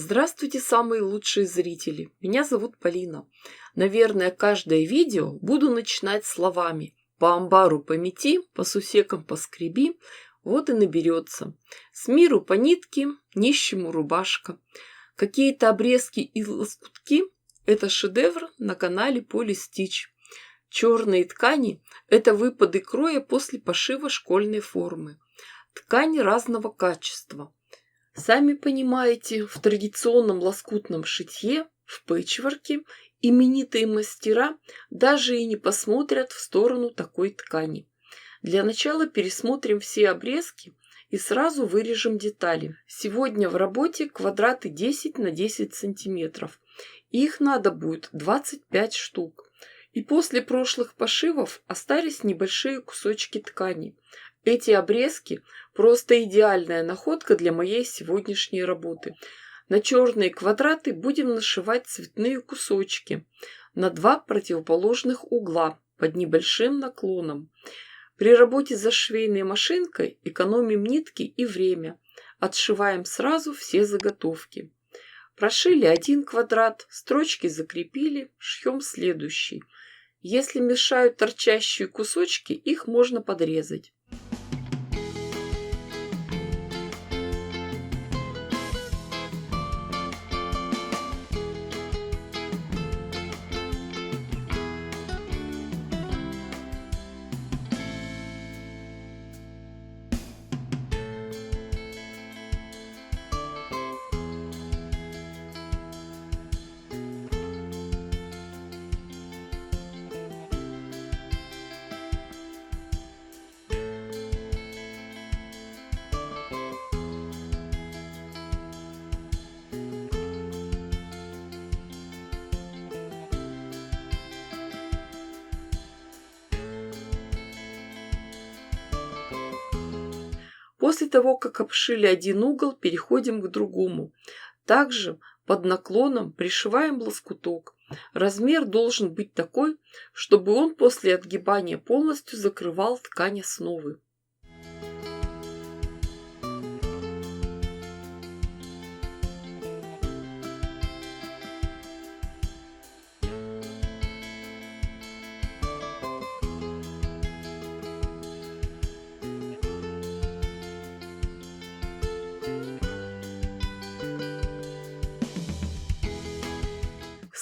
Здравствуйте, самые лучшие зрители! Меня зовут Полина. Наверное, каждое видео буду начинать словами «По амбару помети, по сусекам поскреби», вот и наберется. С миру по нитке, нищему рубашка. Какие-то обрезки и лоскутки – это шедевр на канале Поли Стич. Черные ткани – это выпады кроя после пошива школьной формы. Ткани разного качества. Сами понимаете, в традиционном лоскутном шитье, в пэтчворке, именитые мастера даже и не посмотрят в сторону такой ткани. Для начала пересмотрим все обрезки и сразу вырежем детали. Сегодня в работе квадраты 10 на 10 сантиметров. Их надо будет 25 штук. И после прошлых пошивов остались небольшие кусочки ткани. Эти обрезки – просто идеальная находка для моей сегодняшней работы. На черные квадраты будем нашивать цветные кусочки на два противоположных угла под небольшим наклоном. При работе за швейной машинкой экономим нитки и время. Отшиваем сразу все заготовки. Прошили один квадрат, строчки закрепили, шьем следующий. Если мешают торчащие кусочки, их можно подрезать. После того, как обшили один угол, переходим к другому. Также под наклоном пришиваем лоскуток. Размер должен быть такой, чтобы он после отгибания полностью закрывал ткань основы.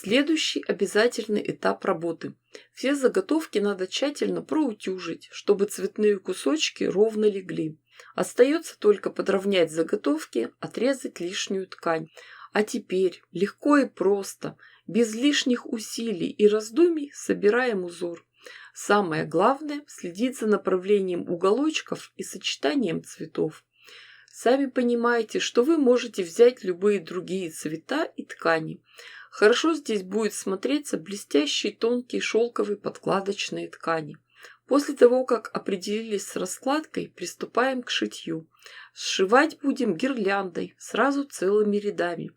Следующий обязательный этап работы. Все заготовки надо тщательно проутюжить, чтобы цветные кусочки ровно легли. Остается только подровнять заготовки, отрезать лишнюю ткань. А теперь легко и просто, без лишних усилий и раздумий собираем узор. Самое главное – следить за направлением уголочков и сочетанием цветов. Сами понимаете, что вы можете взять любые другие цвета и ткани. Хорошо здесь будет смотреться блестящие тонкие шелковые подкладочные ткани. После того, как определились с раскладкой, приступаем к шитью. Сшивать будем гирляндой, сразу целыми рядами.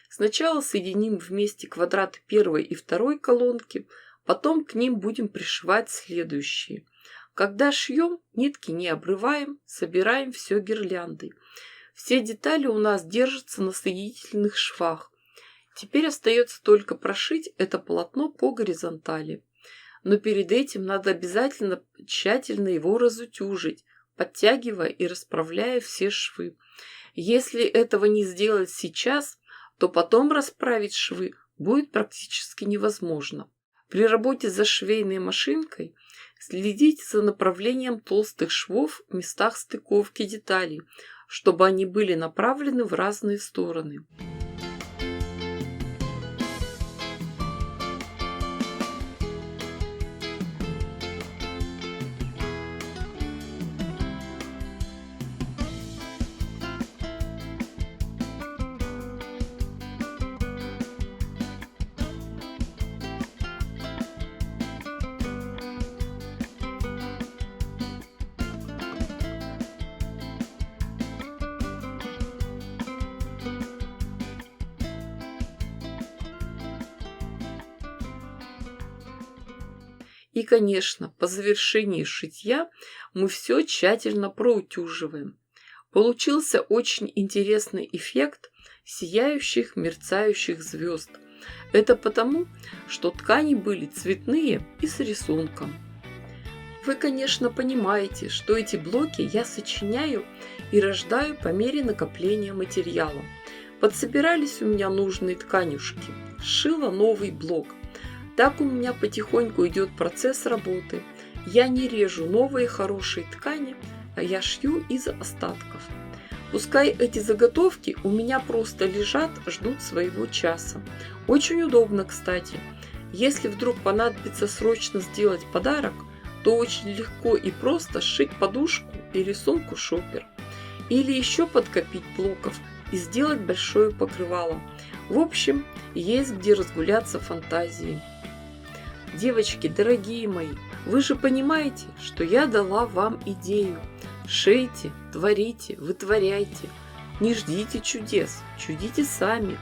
Сначала соединим вместе квадраты первой и второй колонки, потом к ним будем пришивать следующие. Когда шьем, нитки не обрываем, собираем все гирляндой. Все детали у нас держатся на соединительных швах. Теперь остается только прошить это полотно по горизонтали. Но перед этим надо обязательно тщательно его разутюжить, подтягивая и расправляя все швы. Если этого не сделать сейчас, то потом расправить швы будет практически невозможно. При работе за швейной машинкой следите за направлением толстых швов в местах стыковки деталей, чтобы они были направлены в разные стороны. И, конечно, по завершении шитья мы все тщательно проутюживаем. Получился очень интересный эффект сияющих, мерцающих звезд. Это потому, что ткани были цветные и с рисунком. Вы, конечно, понимаете, что эти блоки я сочиняю и рождаю по мере накопления материала. Подсобирались у меня нужные тканюшки, сшила новый блок. Так у меня потихоньку идет процесс работы. Я не режу новые хорошие ткани, а я шью из остатков. Пускай эти заготовки у меня просто лежат, ждут своего часа. Очень удобно, кстати. Если вдруг понадобится срочно сделать подарок, то очень легко и просто сшить подушку и рисунку шопер. Или еще подкопить блоков и сделать большое покрывало. В общем, есть где разгуляться фантазии. Девочки, дорогие мои, вы же понимаете, что я дала вам идею. Шейте, творите, вытворяйте. Не ждите чудес, чудите сами.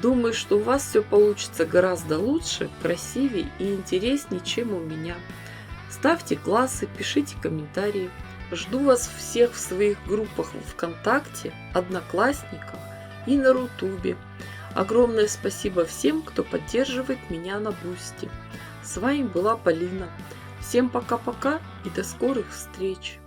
Думаю, что у вас все получится гораздо лучше, красивее и интереснее, чем у меня. Ставьте классы, пишите комментарии. Жду вас всех в своих группах в ВКонтакте, Одноклассниках и на Рутубе. Огромное спасибо всем, кто поддерживает меня на Бусти. С вами была Полина. Всем пока-пока и до скорых встреч!